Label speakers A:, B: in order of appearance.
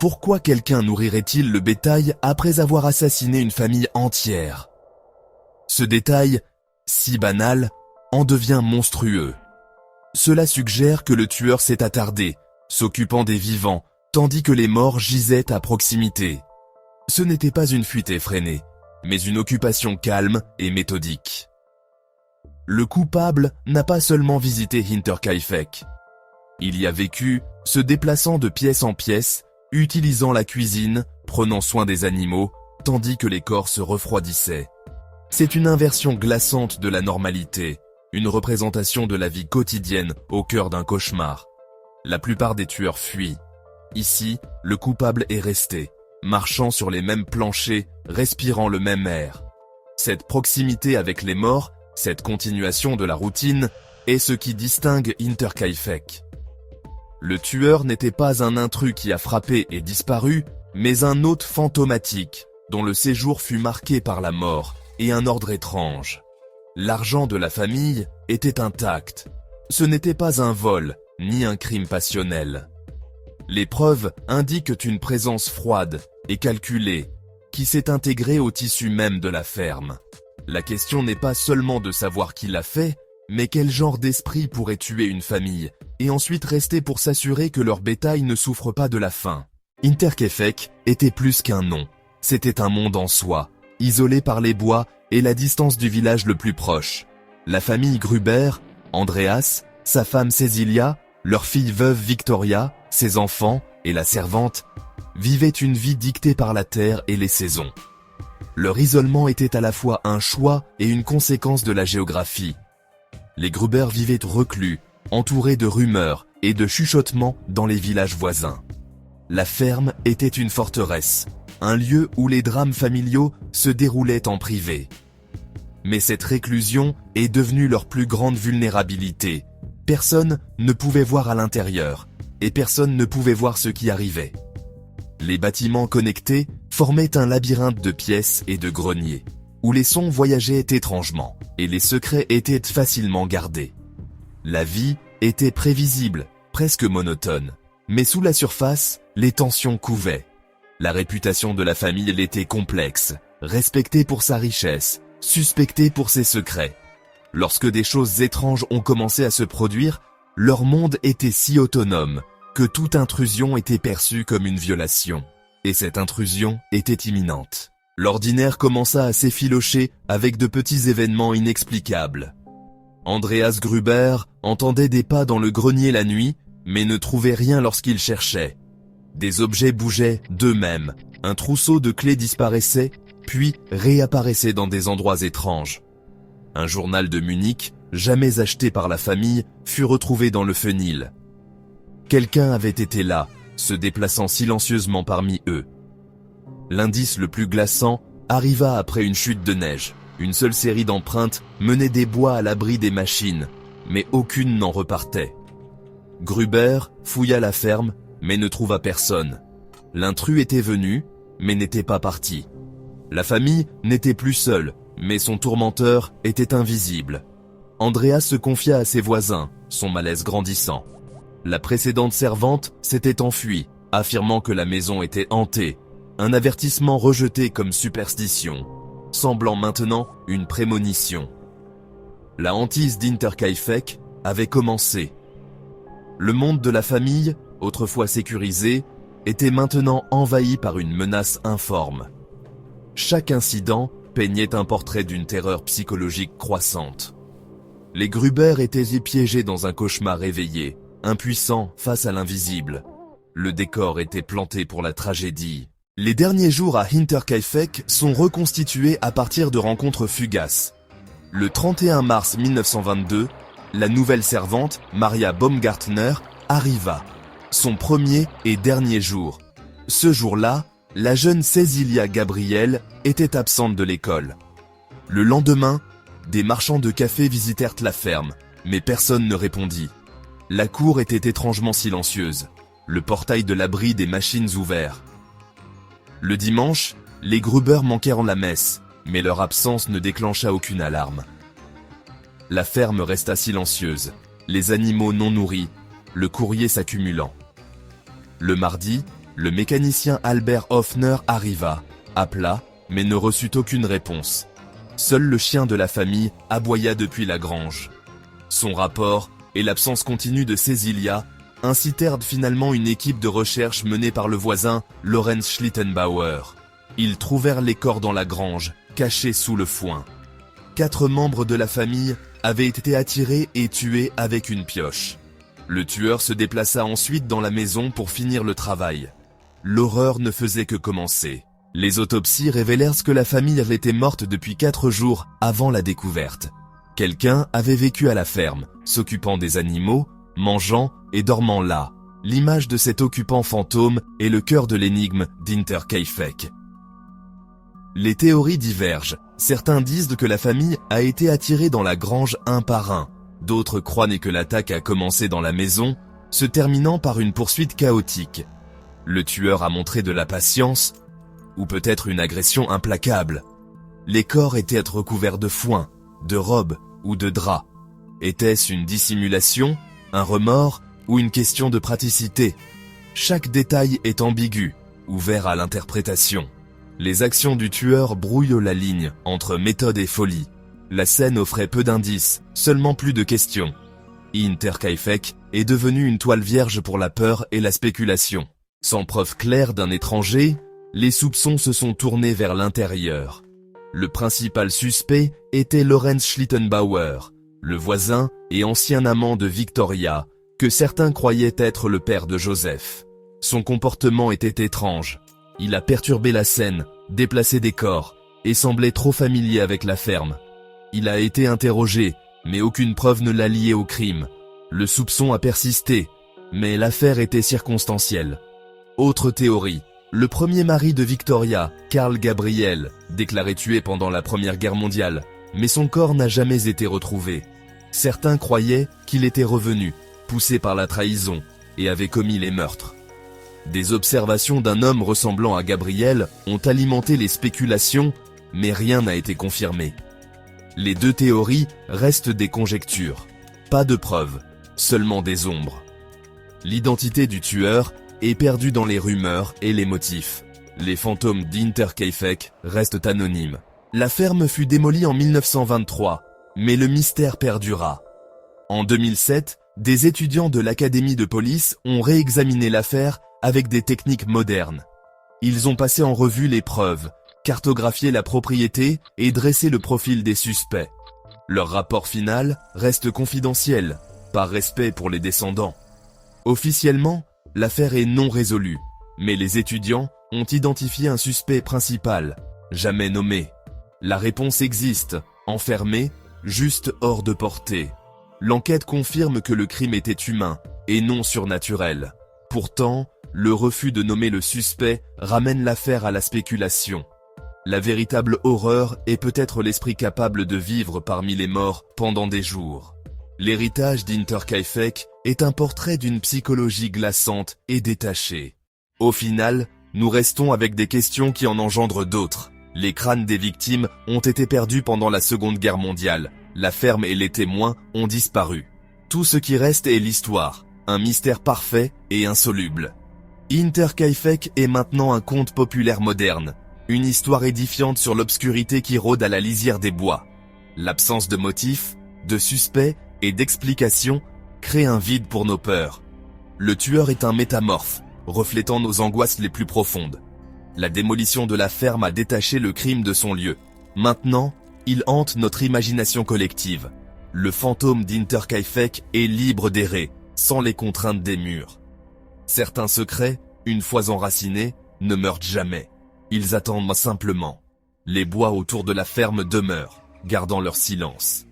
A: Pourquoi quelqu'un nourrirait-il le bétail après avoir assassiné une famille entière? Ce détail, si banal, en devient monstrueux. Cela suggère que le tueur s'est attardé, s'occupant des vivants, tandis que les morts gisaient à proximité. Ce n'était pas une fuite effrénée, mais une occupation calme et méthodique. Le coupable n'a pas seulement visité Hinterkaifeck. Il y a vécu, se déplaçant de pièce en pièce, utilisant la cuisine, prenant soin des animaux, tandis que les corps se refroidissaient. C'est une inversion glaçante de la normalité, une représentation de la vie quotidienne au cœur d'un cauchemar. La plupart des tueurs fuient. Ici, le coupable est resté, marchant sur les mêmes planchers, respirant le même air. Cette proximité avec les morts, cette continuation de la routine, est ce qui distingue Hinterkaifeck. Le tueur n'était pas un intrus qui a frappé et disparu, mais un hôte fantomatique, dont le séjour fut marqué par la mort et un ordre étrange. L'argent de la famille était intact. Ce n'était pas un vol, ni un crime passionnel. Les preuves indiquent une présence froide et calculée, qui s'est intégrée au tissu même de la ferme. La question n'est pas seulement de savoir qui l'a fait, mais quel genre d'esprit pourrait tuer une famille, et ensuite rester pour s'assurer que leur bétail ne souffre pas de la faim. Hinterkaifeck était plus qu'un nom. C'était un monde en soi, isolé par les bois et la distance du village le plus proche. La famille Gruber, Andreas, sa femme Cecilia, leur fille veuve Victoria, ses enfants et la servante, vivaient une vie dictée par la terre et les saisons. Leur isolement était à la fois un choix et une conséquence de la géographie. Les Gruber vivaient reclus, entourés de rumeurs et de chuchotements dans les villages voisins. La ferme était une forteresse, un lieu où les drames familiaux se déroulaient en privé. Mais cette réclusion est devenue leur plus grande vulnérabilité. Personne ne pouvait voir à l'intérieur, et personne ne pouvait voir ce qui arrivait. Les bâtiments connectés formaient un labyrinthe de pièces et de greniers, où les sons voyageaient étrangement, et les secrets étaient facilement gardés. La vie était prévisible, presque monotone, mais sous la surface, les tensions couvaient. La réputation de la famille était complexe, respectée pour sa richesse, suspectée pour ses secrets. Lorsque des choses étranges ont commencé à se produire, leur monde était si autonome que toute intrusion était perçue comme une violation. Et cette intrusion était imminente. L'ordinaire commença à s'effilocher avec de petits événements inexplicables. Andreas Gruber entendait des pas dans le grenier la nuit, mais ne trouvait rien lorsqu'il cherchait. Des objets bougeaient d'eux-mêmes, un trousseau de clés disparaissait, puis réapparaissait dans des endroits étranges. Un journal de Munich, jamais acheté par la famille, fut retrouvé dans le fenil. Quelqu'un avait été là, se déplaçant silencieusement parmi eux. L'indice le plus glaçant arriva après une chute de neige. Une seule série d'empreintes menait des bois à l'abri des machines, mais aucune n'en repartait. Gruber fouilla la ferme, mais ne trouva personne. L'intrus était venu, mais n'était pas parti. La famille n'était plus seule, mais son tourmenteur était invisible. Andreas se confia à ses voisins, son malaise grandissant. La précédente servante s'était enfuie, affirmant que la maison était hantée, un avertissement rejeté comme superstition, semblant maintenant une prémonition. La hantise d'Hinterkaifeck avait commencé. Le monde de la famille, autrefois sécurisé, était maintenant envahi par une menace informe. Chaque incident peignait un portrait d'une terreur psychologique croissante. Les Gruber étaient piégés dans un cauchemar éveillé, impuissants face à l'invisible. Le décor était planté pour la tragédie. Les derniers jours à Hinterkaifeck sont reconstitués à partir de rencontres fugaces. Le 31 mars 1922, la nouvelle servante, Maria Baumgartner, arriva. Son premier et dernier jour. Ce jour-là, la jeune Cecilia Gabriel était absente de l'école. Le lendemain, des marchands de café visitèrent la ferme, mais personne ne répondit. La cour était étrangement silencieuse, le portail de l'abri des machines ouvert. Le dimanche, les Gruber manquèrent la messe, mais leur absence ne déclencha aucune alarme. La ferme resta silencieuse, les animaux non nourris, le courrier s'accumulant. Le mardi, Le mécanicien Albert Hoffner arriva, appela, mais ne reçut aucune réponse. Seul le chien de la famille aboya depuis la grange. Son rapport et l'absence continue de Cecilia incitèrent finalement une équipe de recherche menée par le voisin Lorenz Schlittenbauer. Ils trouvèrent les corps dans la grange, cachés sous le foin. 4 membres de la famille avaient été attirés et tués avec une pioche. Le tueur se déplaça ensuite dans la maison pour finir le travail. L'horreur ne faisait que commencer. Les autopsies révélèrent que la famille avait été morte depuis 4 jours avant la découverte. Quelqu'un avait vécu à la ferme, s'occupant des animaux, mangeant et dormant là. L'image de cet occupant fantôme est le cœur de l'énigme d'Interkaifeck. Les théories divergent. Certains disent que la famille a été attirée dans la grange un par un. D'autres croient que l'attaque a commencé dans la maison, se terminant par une poursuite chaotique. Le tueur a montré de la patience, ou peut-être une agression implacable. Les corps étaient recouverts de foin, de robes ou de draps. Était-ce une dissimulation, un remords ou une question de praticité? Chaque détail est ambigu, ouvert à l'interprétation. Les actions du tueur brouillent la ligne entre méthode et folie. La scène offrait peu d'indices, seulement plus de questions. Interkaifeck est devenu une toile vierge pour la peur et la spéculation. Sans preuve claire d'un étranger, les soupçons se sont tournés vers l'intérieur. Le principal suspect était Lorenz Schlittenbauer, le voisin et ancien amant de Victoria, que certains croyaient être le père de Joseph. Son comportement était étrange. Il a perturbé la scène, déplacé des corps, et semblait trop familier avec la ferme. Il a été interrogé, mais aucune preuve ne l'a lié au crime. Le soupçon a persisté, mais l'affaire était circonstancielle. Autre théorie, le premier mari de Victoria, Karl Gabriel, déclaré tué pendant la Première Guerre mondiale, mais son corps n'a jamais été retrouvé. Certains croyaient qu'il était revenu, poussé par la trahison, et avait commis les meurtres. Des observations d'un homme ressemblant à Gabriel ont alimenté les spéculations, mais rien n'a été confirmé. Les 2 théories restent des conjectures. Pas de preuves, seulement des ombres. L'identité du tueur est perdue dans les rumeurs et les motifs. Les fantômes d'Interkaifeck restent anonymes. La ferme fut démolie en 1923, mais le mystère perdura. En 2007, des étudiants de l'académie de police ont réexaminé l'affaire avec des techniques modernes. Ils ont passé en revue les preuves, cartographié la propriété et dressé le profil des suspects. Leur rapport final reste confidentiel, par respect pour les descendants. Officiellement, l'affaire est non résolue, mais les étudiants ont identifié un suspect principal, jamais nommé. La réponse existe, enfermé, juste hors de portée. L'enquête confirme que le crime était humain, et non surnaturel. Pourtant, le refus de nommer le suspect ramène l'affaire à la spéculation. La véritable horreur est peut-être l'esprit capable de vivre parmi les morts pendant des jours. L'héritage d'Interkaifeck est un portrait d'une psychologie glaçante et détachée. Au final, nous restons avec des questions qui en engendrent d'autres. Les crânes des victimes ont été perdus pendant la Seconde Guerre mondiale. La ferme et les témoins ont disparu. Tout ce qui reste est l'histoire, un mystère parfait et insoluble. Interkaifeck est maintenant un conte populaire moderne, une histoire édifiante sur l'obscurité qui rôde à la lisière des bois. L'absence de motifs, de suspects et d'explications crée un vide pour nos peurs. Le tueur est un métamorphe, reflétant nos angoisses les plus profondes. La démolition de la ferme a détaché le crime de son lieu. Maintenant, il hante notre imagination collective. Le fantôme d'Interkaifeck est libre d'errer, sans les contraintes des murs. Certains secrets, une fois enracinés, ne meurent jamais. Ils attendent simplement. Les bois autour de la ferme demeurent, gardant leur silence.